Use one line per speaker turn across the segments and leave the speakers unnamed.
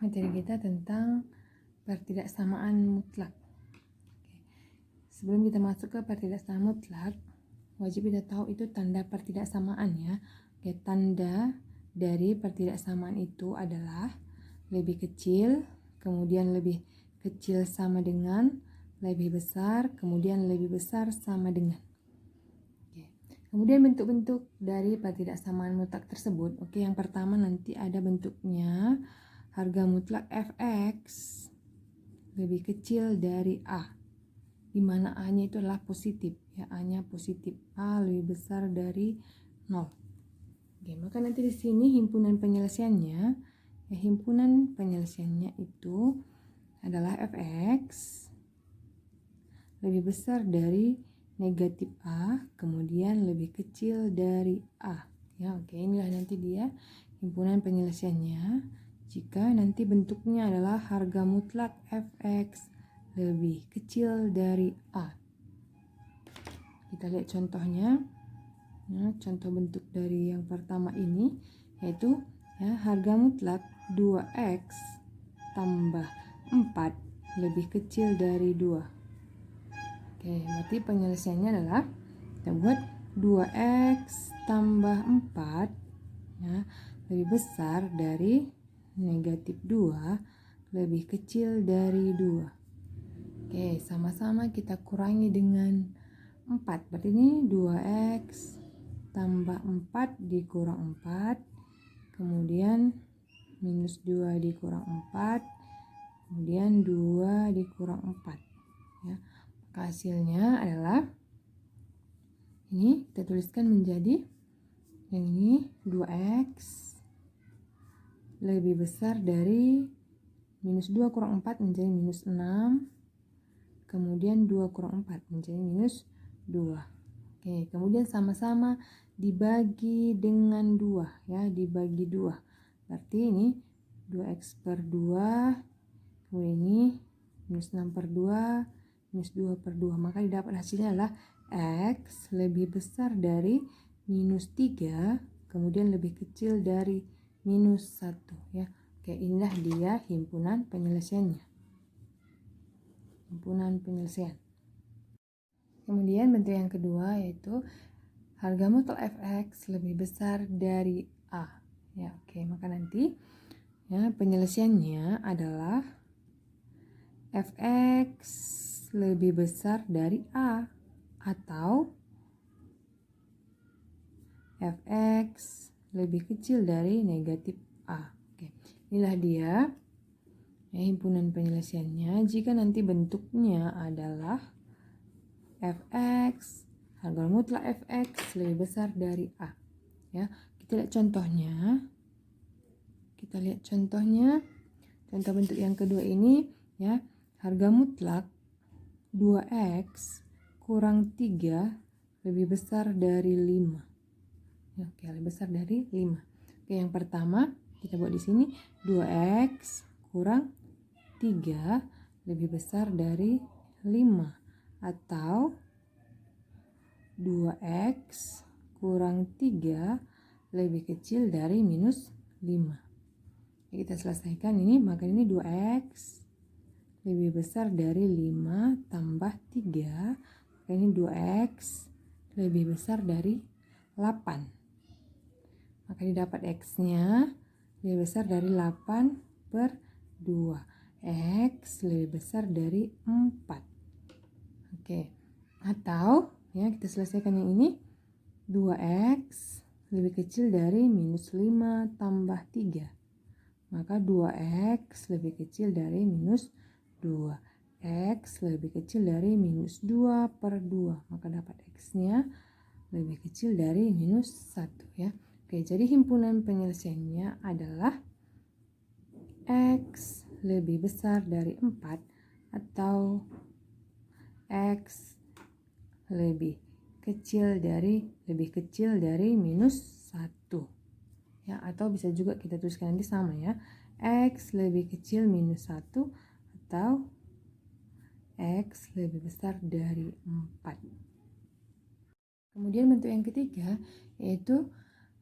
materi kita tentang pertidaksamaan mutlak. Sebelum kita masuk ke pertidaksamaan mutlak, wajib kita tahu itu tanda pertidaksamaan ya. Tanda dari pertidaksamaan itu adalah lebih kecil, kemudian lebih kecil sama dengan, lebih besar, kemudian lebih besar sama dengan. Kemudian bentuk-bentuk dari pertidaksamaan mutlak tersebut. Yang pertama nanti ada bentuknya harga mutlak fx lebih kecil dari a, di mana a-nya itu adalah positif ya, a-nya positif, a lebih besar dari 0. Maka nanti di sini himpunan penyelesaiannya itu adalah fx lebih besar dari negatif a, kemudian lebih kecil dari a. Inilah nanti dia himpunan penyelesaiannya. Jika nanti bentuknya adalah harga mutlak fx lebih kecil dari a. Kita lihat contohnya. Contoh bentuk dari yang pertama ini yaitu harga mutlak 2x tambah 4 lebih kecil dari 2. Berarti penyelesaiannya adalah kita buat 2x tambah 4 lebih besar dari negatif 2 lebih kecil dari 2. Sama-sama kita kurangi dengan 4. Berarti ini 2x tambah 4 dikurang 4, kemudian minus 2 dikurang 4, kemudian 2 dikurang 4 ya. Hasilnya adalah ini kita tuliskan menjadi yang ini 2x lebih besar dari minus 2 kurang 4 menjadi minus 6, kemudian 2 kurang 4 menjadi minus 2. Kemudian sama-sama dibagi dengan 2 ya, dibagi 2. Berarti ini 2x per 2, kemudian ini minus 6 per 2, minus 2 per 2, maka didapat hasilnya adalah x lebih besar dari minus 3, kemudian lebih kecil dari minus 1 ya. Inilah dia himpunan penyelesaiannya. Himpunan penyelesaian. Kemudian bentuk yang kedua yaitu harga mutlak fx lebih besar dari a ya. Maka nanti ya penyelesaiannya adalah fx lebih besar dari a atau fx lebih kecil dari negatif a. Inilah dia ya, himpunan penyelesaiannya jika nanti bentuknya adalah fx, harga mutlak fx lebih besar dari a ya. Kita lihat contohnya. Contoh bentuk yang kedua ini ya, harga mutlak 2x kurang 3 lebih besar dari 5 ya. Lebih besar dari 5. Yang pertama kita buat di sini 2x kurang 3 lebih besar dari 5 atau 2x kurang 3 lebih kecil dari minus 5. Kita selesaikan ini, maka ini 2x lebih besar dari 5 tambah 3, maka ini 2x lebih besar dari 8. Maka didapat x-nya lebih besar dari 8 per 2. X lebih besar dari 4. Atau ya kita selesaikan yang ini 2x lebih kecil dari minus 5 tambah 3. Maka 2x lebih kecil dari minus 2. X lebih kecil dari minus 2 per 2. Maka dapat x-nya lebih kecil dari minus 1 ya. Jadi himpunan penyelesaiannya adalah x lebih besar dari 4 atau x lebih kecil dari minus 1 ya. Atau bisa juga kita tuliskan nanti sama ya, x lebih kecil minus 1 atau x lebih besar dari 4. Kemudian bentuk yang ketiga yaitu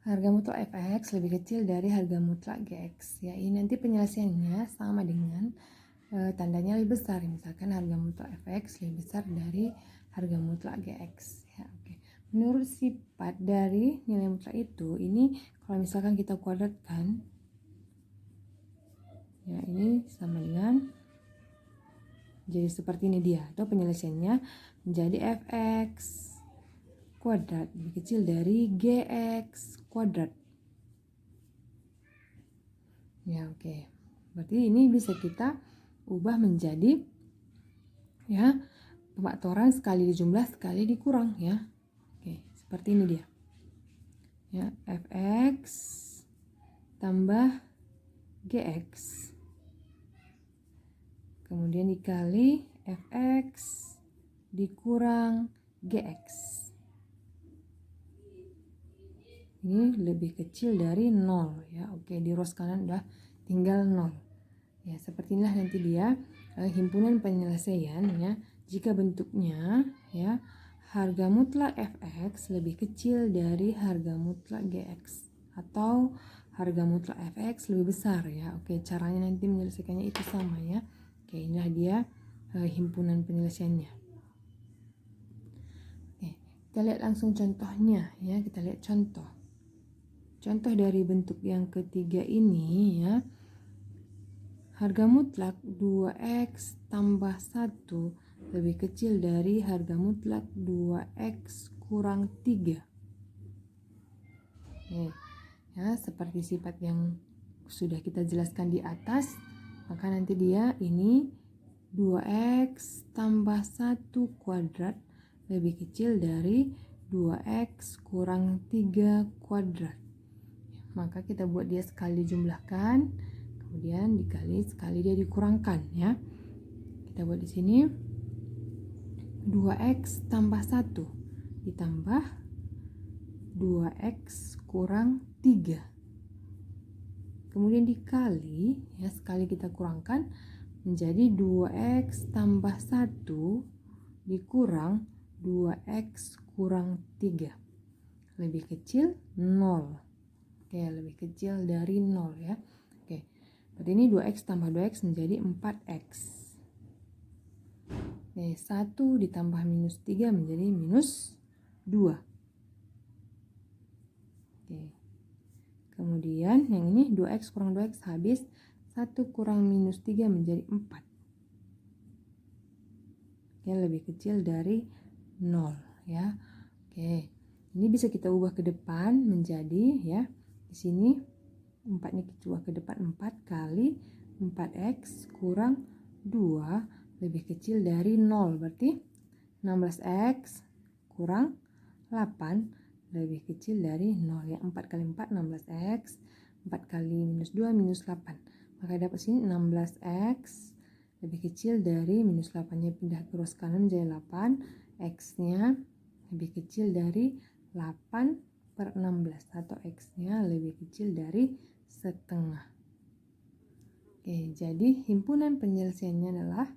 harga mutlak fx lebih kecil dari harga mutlak gx. Ya, ini nanti penyelesaiannya sama dengan tandanya lebih besar. Misalkan harga mutlak fx lebih besar dari harga mutlak gx. Ya, oke. Menurut sifat dari nilai mutlak itu, ini kalau misalkan kita kuadratkan, ya ini sama dengan jadi seperti ini dia. Atau penyelesaiannya menjadi fx kuadrat lebih kecil dari gx kuadrat. Ya, oke. Berarti ini bisa kita ubah menjadi ya pemfaktoran sekali dijumlah sekali dikurang ya. Oke, seperti ini dia. Ya, fx tambah gx. Kemudian dikali fx dikurang gx. Ini lebih kecil dari 0 ya. Oke, di rows kanan udah tinggal 0. Ya, seperti inilah nanti dia himpunan penyelesaian ya. Jika bentuknya ya harga mutlak fx lebih kecil dari harga mutlak gx atau harga mutlak fx lebih besar ya. Oke, caranya nanti menyelesaikannya itu sama ya. Oke, inilah dia himpunan penyelesaiannya. Oke, kita lihat langsung contohnya ya. Kita lihat contoh. Contoh dari bentuk yang ketiga ini ya. Harga mutlak 2x tambah 1 lebih kecil dari harga mutlak 2x kurang 3. Nih, ya, seperti sifat yang sudah kita jelaskan di atas, maka nanti dia ini 2x tambah 1 kuadrat lebih kecil dari 2x kurang 3 kuadrat. Maka kita buat dia sekali jumlahkan, kemudian dikali sekali dia dikurangkan ya. Kita buat di sini 2x tambah 1 ditambah 2x kurang 3. Kemudian dikali ya, sekali kita kurangkan menjadi 2x tambah 1 dikurang 2x kurang 3 lebih kecil 0. Oke, lebih kecil dari 0 ya. Oke, berarti ini 2x tambah 2x menjadi 4x. Oke, 1 ditambah minus 3 menjadi minus 2. Oke. Kemudian yang ini 2x kurang 2x habis, 1 kurang minus 3 menjadi 4. Oke, lebih kecil dari 0 ya. Oke, ini bisa kita ubah ke depan menjadi ya. Di sini 4-nya kita ubah ke depan 4 kali 4x kurang 2 lebih kecil dari 0. Berarti 16x kurang 8 lebih kecil dari 0 ya. 4 kali 4 16x, 4 kali minus 2 minus 8. Maka dapat sini 16x lebih kecil dari minus 8-nya pindah ke rows kanan menjadi 8, x-nya lebih kecil dari 8/16 atau x-nya lebih kecil dari setengah. Oke, jadi himpunan penyelesaiannya adalah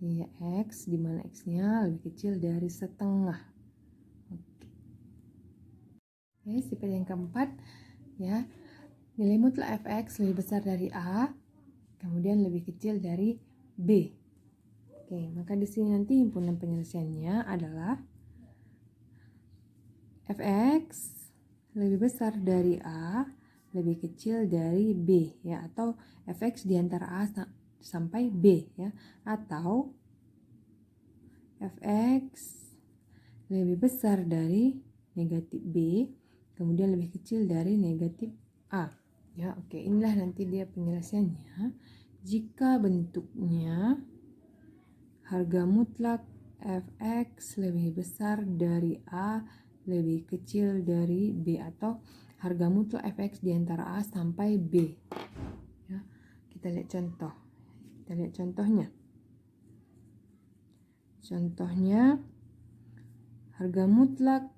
ya x, di mana x-nya lebih kecil dari setengah. Oke, sifat yang keempat ya, nilai mutlak fx lebih besar dari a, kemudian lebih kecil dari b. Oke, maka di sini nanti himpunan penyelesaiannya adalah fx lebih besar dari A, lebih kecil dari B ya, atau fx di antara A sampai B ya, atau fx lebih besar dari negatif B, kemudian lebih kecil dari negatif A ya. Oke, inilah nanti dia penyelesaiannya jika bentuknya harga mutlak fx lebih besar dari A, lebih kecil dari B, atau harga mutlak fx di antara A sampai B ya. Kita lihat contoh. Kita lihat contohnya. Contohnya harga mutlak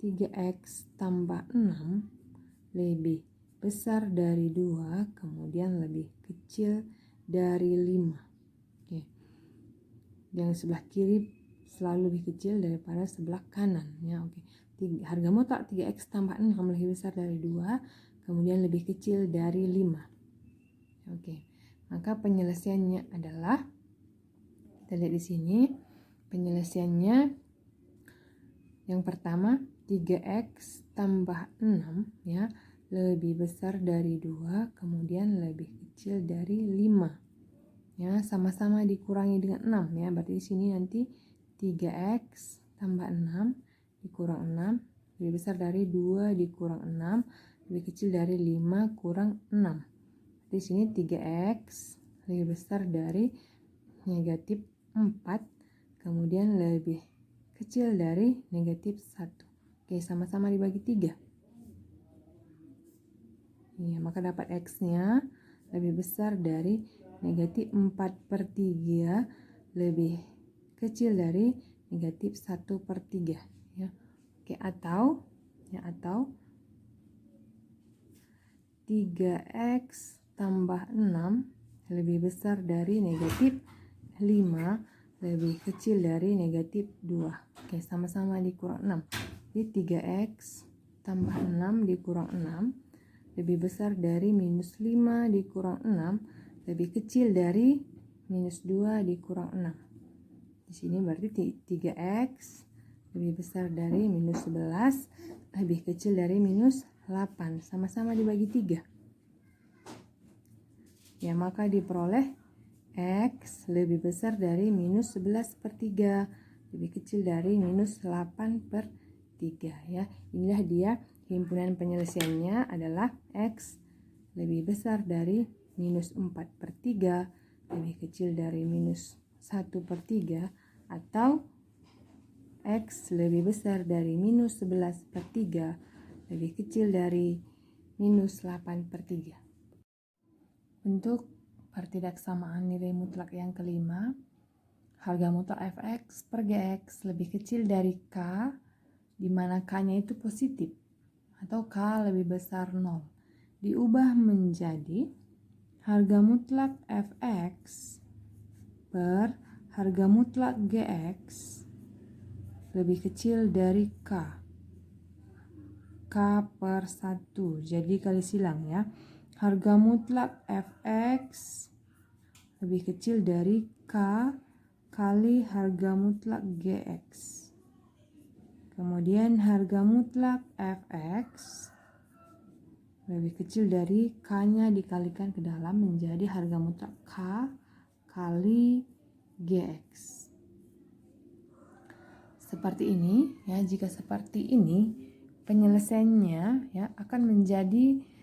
3x tambah 6 lebih besar dari 2, kemudian lebih kecil dari 5. Oke. Yang sebelah kiri selalu lebih kecil daripada sebelah kanan ya. Oke. harga mutlak 3x tambah 6 lebih besar dari 2, kemudian lebih kecil dari 5. Oke, maka penyelesaiannya adalah, kita lihat di sini, penyelesaiannya yang pertama 3x tambah 6 ya, lebih besar dari 2, kemudian lebih kecil dari 5. Ya, sama-sama dikurangi dengan 6 ya. Berarti di sini nanti 3x tambah 6 dikurang 6 lebih besar dari 2 dikurang 6 lebih kecil dari 5 kurang 6. Di sini 3x lebih besar dari negatif 4, kemudian lebih kecil dari negatif 1. Oke, sama-sama dibagi 3. Ya, maka dapat x-nya lebih besar dari negatif 4/3 lebih kecil dari negatif 1/3 ya. Oke, atau 3x tambah 6 lebih besar dari negatif 5 lebih kecil dari negatif 2. Oke, sama-sama dikurang 6. Jadi 3x tambah 6 dikurang 6 lebih besar dari minus 5 dikurang 6 lebih kecil dari minus 2 dikurang 6. Di sini berarti 3x lebih besar dari minus 11 lebih kecil dari minus 8. Sama-sama dibagi 3. Ya, maka diperoleh x lebih besar dari minus 11/3 lebih kecil dari minus 8/3 ya. Inilah dia himpunan penyelesaiannya adalah x lebih besar dari minus 4/3 lebih kecil dari minus 1/3 atau x lebih besar dari minus 11/3 lebih kecil dari minus 8/3. Untuk pertidaksamaan nilai mutlak yang kelima, harga mutlak fx per gx lebih kecil dari k, di mana k-nya itu positif, atau k lebih besar 0, diubah menjadi harga mutlak fx per harga mutlak gx lebih kecil dari k per 1. Jadi kali silang ya. Harga mutlak fx lebih kecil dari k kali harga mutlak gx. Kemudian harga mutlak fx lebih kecil dari k-nya dikalikan ke dalam menjadi harga mutlak k kali gx. Seperti ini ya. Jika seperti ini, penyelesaiannya ya akan menjadi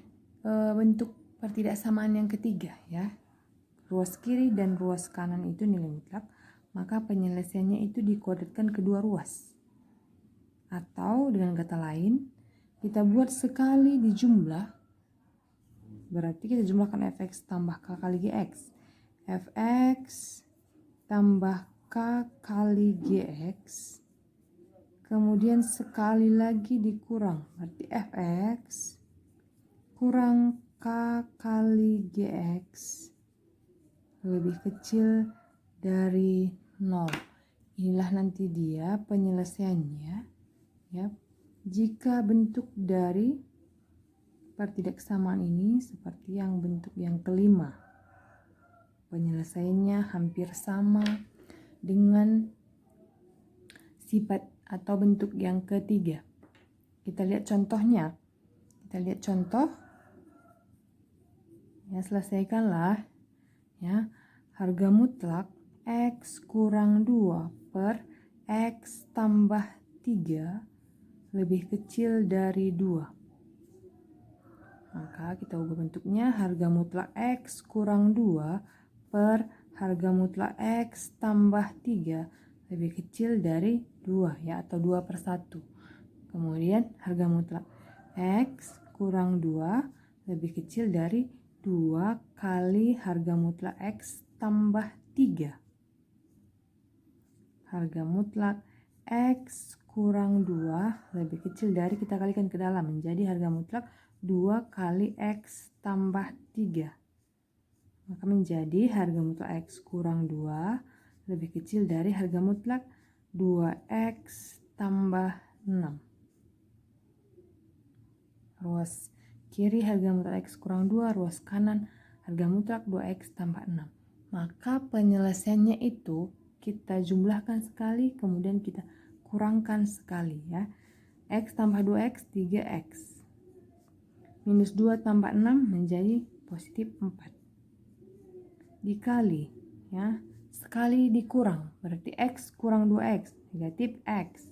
bentuk pertidaksamaan yang ketiga ya. Ruas kiri dan ruas kanan itu nilai mutlak, maka penyelesaiannya itu dikodetkan kedua ruas. Atau dengan kata lain, kita buat sekali dijumlah, berarti kita jumlahkan fx tambah k kali gx. Fx tambah k kali gx, kemudian sekali lagi dikurang, berarti fx kurang k kali gx lebih kecil dari 0. Inilah nanti dia penyelesaiannya ya. Jika bentuk dari pertidaksamaan ini seperti yang bentuk yang kelima, penyelesaiannya hampir sama dengan sifat atau bentuk yang ketiga. Kita lihat contohnya. Kita lihat contoh. Ya, selesaikanlah ya. Harga mutlak x kurang 2 per x tambah 3 lebih kecil dari 2. Maka kita ubah bentuknya, harga mutlak x kurang 2 per harga mutlak x tambah 3 lebih kecil dari 2 ya, atau 2/1. Kemudian harga mutlak x kurang 2 lebih kecil dari 2 kali harga mutlak x tambah 3. Harga mutlak x kurang 2 lebih kecil dari, kita kalikan ke dalam menjadi harga mutlak 2 kali x tambah 3. Maka menjadi harga mutlak x kurang 2 lebih kecil dari harga mutlak 2x tambah 6. ruas kiri harga mutlak X kurang 2, ruas kanan harga mutlak 2X tambah 6. Maka penyelesaiannya itu kita jumlahkan sekali, kemudian kita kurangkan sekali ya. X tambah 2X 3X. Minus 2 tambah 6 menjadi positif 4. Dikali ya. Sekali dikurang berarti X kurang 2X negatif X.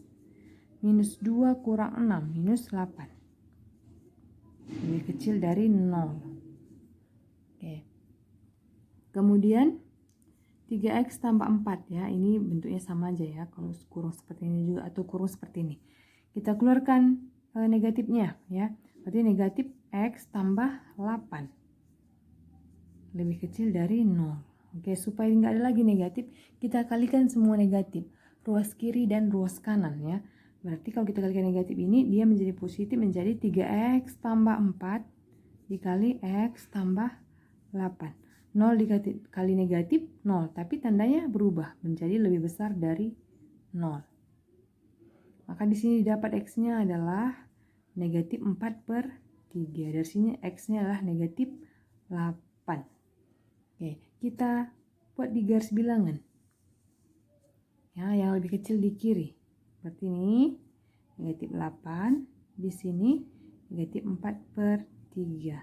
Minus 2 kurang 6 minus 8. Lebih kecil dari 0. Oke. Kemudian 3X tambah 4 ya. Ini bentuknya sama aja ya. Kalau kurung seperti ini juga atau kurung seperti ini. Kita keluarkan negatifnya ya. Berarti negatif X tambah 8. Lebih kecil dari 0. Oke, supaya nggak ada lagi negatif, kita kalikan semua negatif. Ruas kiri dan ruas kanan ya. Berarti kalau kita kalikan negatif ini, dia menjadi positif, menjadi 3X tambah 4 dikali X tambah 8. 0 dikali negatif 0, tapi tandanya berubah menjadi lebih besar dari 0. Maka di sini dapat X-nya adalah negatif 4/3. Dari sini X-nya adalah negatif 8. Oke, kita buat di garis bilangan. Ya, yang lebih kecil di kiri. Berarti ini negatif 8, di sini negatif 4/3.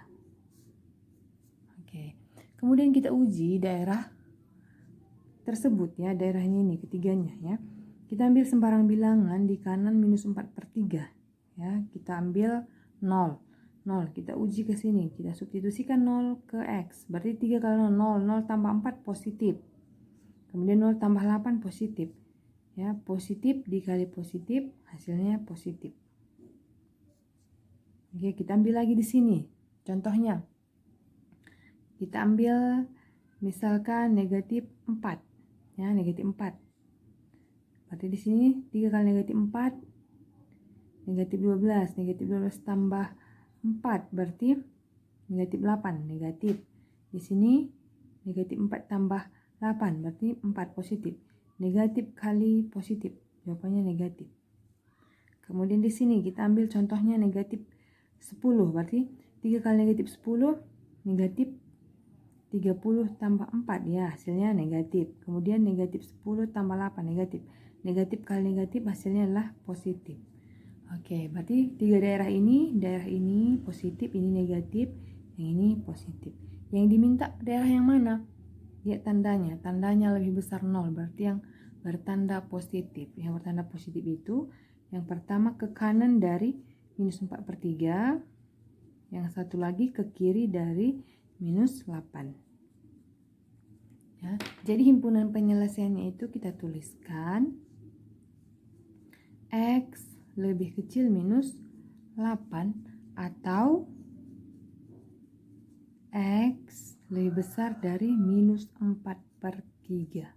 Oke. Kemudian kita uji daerah tersebut ya, daerahnya ini ketiganya ya. Kita ambil sembarang bilangan di kanan minus 4/3 ya. Kita ambil 0. 0 kita uji ke sini, kita substitusikan 0 ke X, berarti 3 kali 0, 0 tambah 4 positif, kemudian 0 tambah 8 positif ya, positif dikali positif hasilnya positif. Oke, kita ambil lagi di sini contohnya, kita ambil misalkan negatif 4 ya, negatif 4, berarti di sini 3 kali negatif 4 negatif 12, negatif 12 tambah 4 berarti negatif 8, negatif. Di sini negatif 4 tambah 8 berarti 4 positif. Negatif kali positif, jawabannya negatif. Kemudian di sini kita ambil contohnya negatif 10, berarti 3 kali negatif 10 negatif 30 tambah 4 ya, hasilnya negatif. Kemudian negatif 10 tambah 8 negatif. Negatif kali negatif hasilnya adalah positif. Oke, berarti 3 daerah ini positif, ini negatif, yang ini positif. Yang diminta daerah yang mana? Lihat tandanya, tandanya lebih besar 0, berarti yang bertanda positif. Yang bertanda positif itu yang pertama ke kanan dari minus 4/3, yang satu lagi ke kiri dari minus 8. Ya, jadi himpunan penyelesaiannya itu kita tuliskan X lebih kecil minus 8 atau X lebih besar dari minus 4/3.